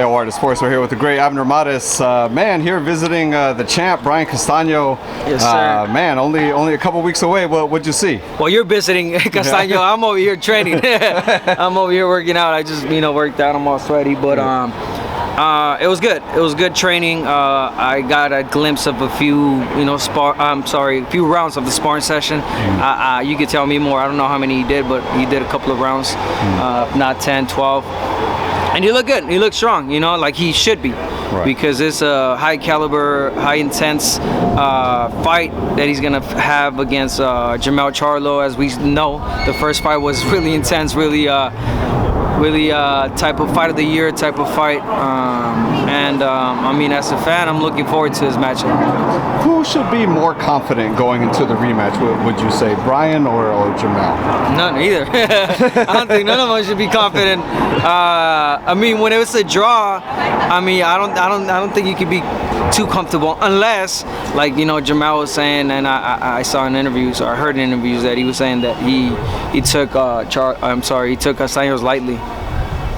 KO Art of Sports. We're here with the great Abner man, here visiting the champ, Brian Castaño. Yes, sir. Man, only a couple weeks away. What'd you see? Well, you're visiting Castaño. I'm over here training. I'm over here working out. I just, worked out. I'm all sweaty, but it was good. It was good training. I got a glimpse of a few, a few rounds of the sparring session. You could tell me more. I don't know how many he did, but he did a couple of rounds, not 10, 12. And he looked good. He looked strong, like he should be. Right. Because it's a high caliber, high intense fight that he's going to have against Charlo. As we know, the first fight was really intense, really type of fight of the year type of fight. As a fan, I'm looking forward to his matchup. Who should be more confident going into the rematch, would you say, Brian or Jamel? None, either. I don't think none of them should be confident. When it was a draw, I don't think you could be too comfortable unless, like, Jamel was saying, and I saw in interviews, or I heard in interviews that he was saying that he took Castaños lightly.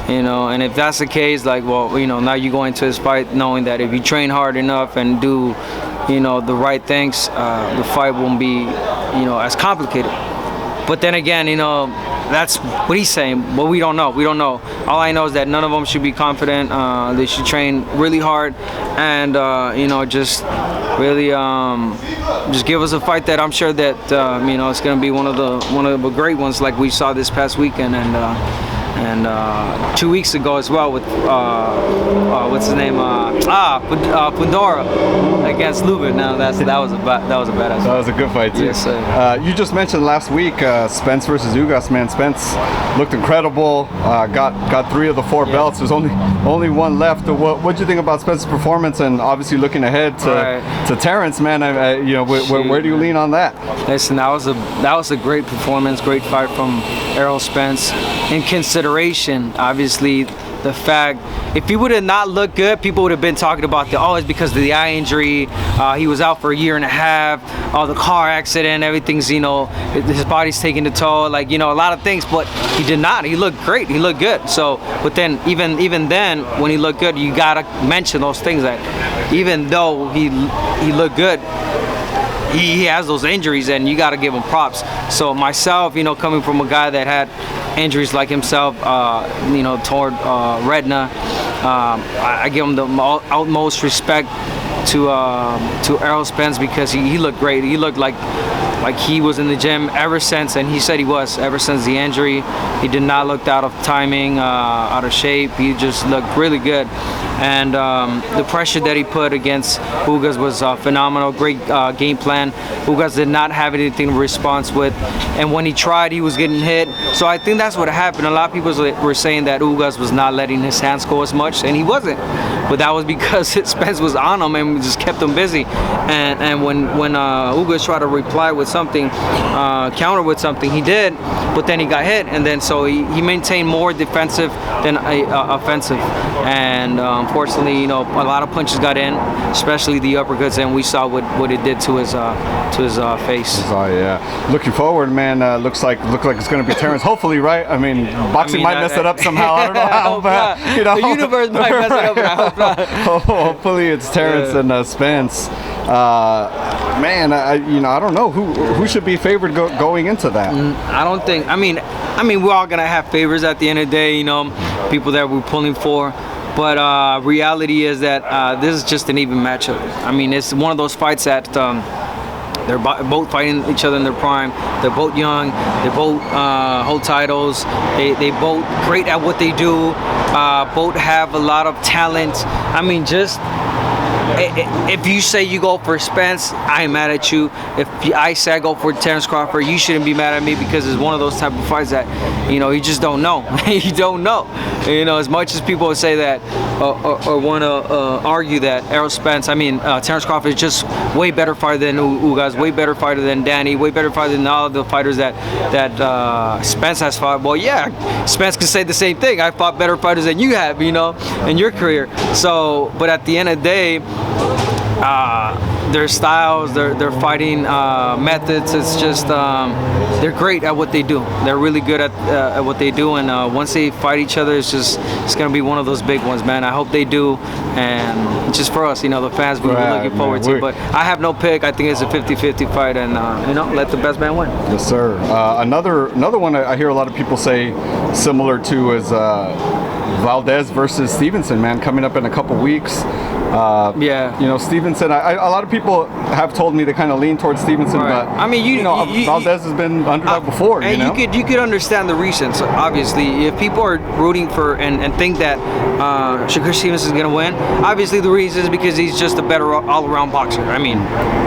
And if that's the case, now you go into this fight knowing that if you train hard enough and do, the right things, the fight won't be, as complicated. But then again, that's what he's saying, but we don't know. We don't know. All I know is that none of them should be confident. They should train really hard and, just really just give us a fight that I'm sure that, it's going to be one of the great ones like we saw this past weekend and 2 weeks ago as well with what's his name? Fundora against Lubin. Now that was a badass. That was a good fight too. Yes, sir. You just mentioned last week Spence versus Ugas. Man, Spence looked incredible. Got 3 of the 4 belts. There's only one left. What'd you think about Spence's performance? And obviously looking ahead to Terence, man. Where do you lean on that? Listen, that was a great performance, great fight from Errol Spence. In consideration, obviously, the fact if he would have not looked good, people would have been talking about it's because of the eye injury. He was out for a year and a half. The car accident, everything's his body's taking the toll. A lot of things, but he did not. He looked great. He looked good. So, but then even then, when he looked good, you gotta mention those things that even though he looked good, he has those injuries, and you got to give him props. So myself, coming from a guy that had injuries like himself, toward retina, I give him the utmost respect to Errol Spence because he looked great. He looked like he was in the gym ever since, and he said he was ever since the injury. He did not look out of timing, out of shape. He just looked really good. And the pressure that he put against Ugas was phenomenal. Great game plan. Ugas did not have anything to respond with, and when he tried, he was getting hit. So I think that's what happened. A lot of people were saying that Ugas was not letting his hands go as much, and he wasn't. But that was because Spence was on him and just kept him busy. And when Ugas tried to reply with something, counter with something, he did, but then he got hit, and then so he maintained more defensive than offensive. And unfortunately, a lot of punches got in, especially the uppercuts, and we saw what it did to his face. Yeah. Looking forward, man. Look like it's going to be Terence. Hopefully, right? Boxing might mess it up somehow. I don't know how, but the universe might mess it up. I hope not. Hopefully, it's Terence and Spence. I don't know who should be favored going into that. I don't think. We're all gonna have favors at the end of the day. People that we're pulling for. But reality is that this is just an even matchup. It's one of those fights that they're both fighting each other in their prime. They're both young. They both hold titles. They both great at what they do. Both have a lot of talent. If you say you go for Spence, I am mad at you. If I say I go for Terence Crawford, you shouldn't be mad at me because it's one of those type of fights that, you just don't know. You don't know. As much as people would say that or want to argue that Errol Spence, Terence Crawford is just way better fighter than Ugas, way better fighter than Danny, way better fighter than all of the fighters that Spence has fought. Well, yeah, Spence can say the same thing. I fought better fighters than you have, in your career. So, but at the end of the day, their styles, their fighting methods. It's just they're great at what they do. They're really good at what they do, and once they fight each other, it's gonna be one of those big ones, man. I hope they do, and just for us, the fans, we're looking forward to it. But I have no pick. I think it's a 50-50 fight, and let the best man win. Yes, sir. Another one I hear a lot of people say similar to is Valdez versus Stevenson, man, coming up in a couple weeks. Stevenson. A lot of people have told me to kind of lean towards Stevenson, right. but I mean, Valdez has been underdog before. And you could understand the reasons. Obviously, if people are rooting for and think that Shakur Stevenson is going to win, obviously the reason is because he's just a better all-around boxer. I mean,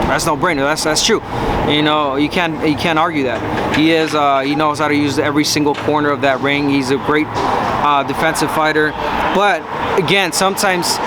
that's no brainer. That's true. You can't argue that. He knows how to use every single corner of that ring. He's a great defensive fighter, but again, sometimes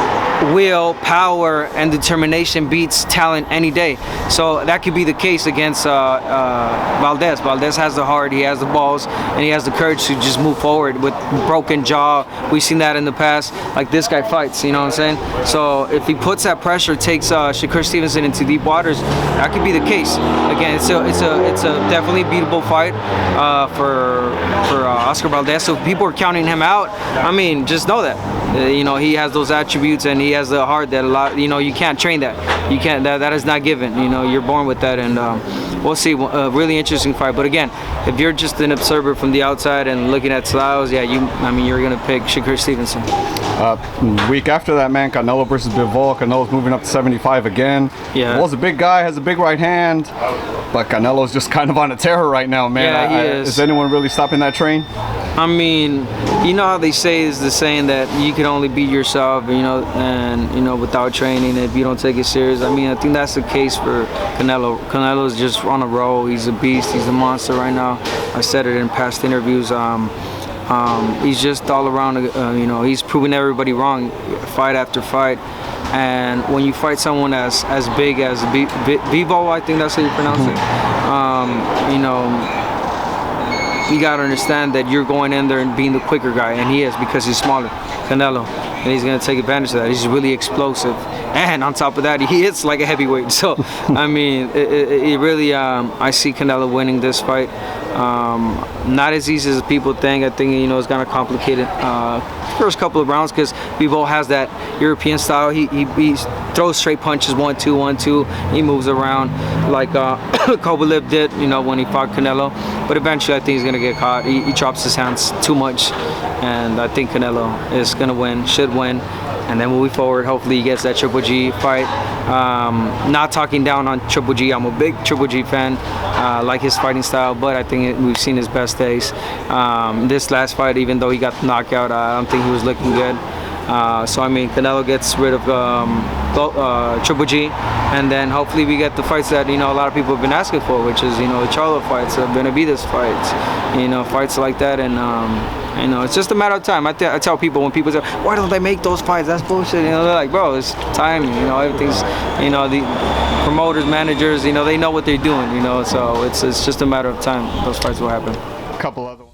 will, power, and determination beats talent any day. So that could be the case against Valdez. Valdez has the heart, he has the balls, and he has the courage to just move forward with broken jaw. We've seen that in the past. Like, this guy fights, you know what I'm saying? So if he puts that pressure, takes Shakur Stevenson into deep waters, that could be the case. Again, it's a definitely beatable fight for Oscar Valdez. So if people are counting him out, I mean, just know that. He has those attributes, and he has the heart that you can't train that. You can't. That is not given. You're born with that, and we'll see. A really interesting fight. But again, if you're just an observer from the outside and looking at styles, you're gonna pick Shakur Stevenson. Week after that, man, Canelo versus Bivol. Canelo's moving up to 75 again. Yeah. Bivol's a big guy, has a big right hand, but Canelo's just kind of on a terror right now, man. Yeah, he is. Is anyone really stopping that train? I mean, how they say is the saying that you can only beat yourself, and without training, if you don't take it serious. I mean, I think that's the case for Canelo. Canelo's just on a roll. He's a beast. He's a monster right now. I said it in past interviews. He's just all around. He's proving everybody wrong, fight after fight. And when you fight someone as big as Bivol, I think that's how you pronounce it. You gotta understand that you're going in there and being the quicker guy, and he is, because he's smaller, Canelo, and he's gonna take advantage of that. He's really explosive, and on top of that, he hits like a heavyweight. So, I mean, it really, I see Canelo winning this fight. Not as easy as people think. I think it's gonna complicate it first couple of rounds, because Bivol has that European style. He throws straight punches, 1-2, 1-2. He moves around like Kovalev did, when he fought Canelo. But eventually, I think he's gonna get caught. He drops his hands too much, and I think Canelo is gonna win, should win. And then moving forward, hopefully he gets that Triple G fight. Not talking down on Triple G. I'm a big Triple G fan. Like his fighting style, but I think we've seen his best days. This last fight, even though he got the knockout, I don't think he was looking good. So I mean, Canelo gets rid of Triple G, and then hopefully we get the fights that a lot of people have been asking for, which is the Charlo fights, Benavidez fights, fights like that, and it's just a matter of time. I tell people, when people say, why don't they make those fights? That's bullshit. They're like, bro, it's time. Everything's, the promoters, managers, they know what they're doing. So it's just a matter of time. Those fights will happen. A couple other ones.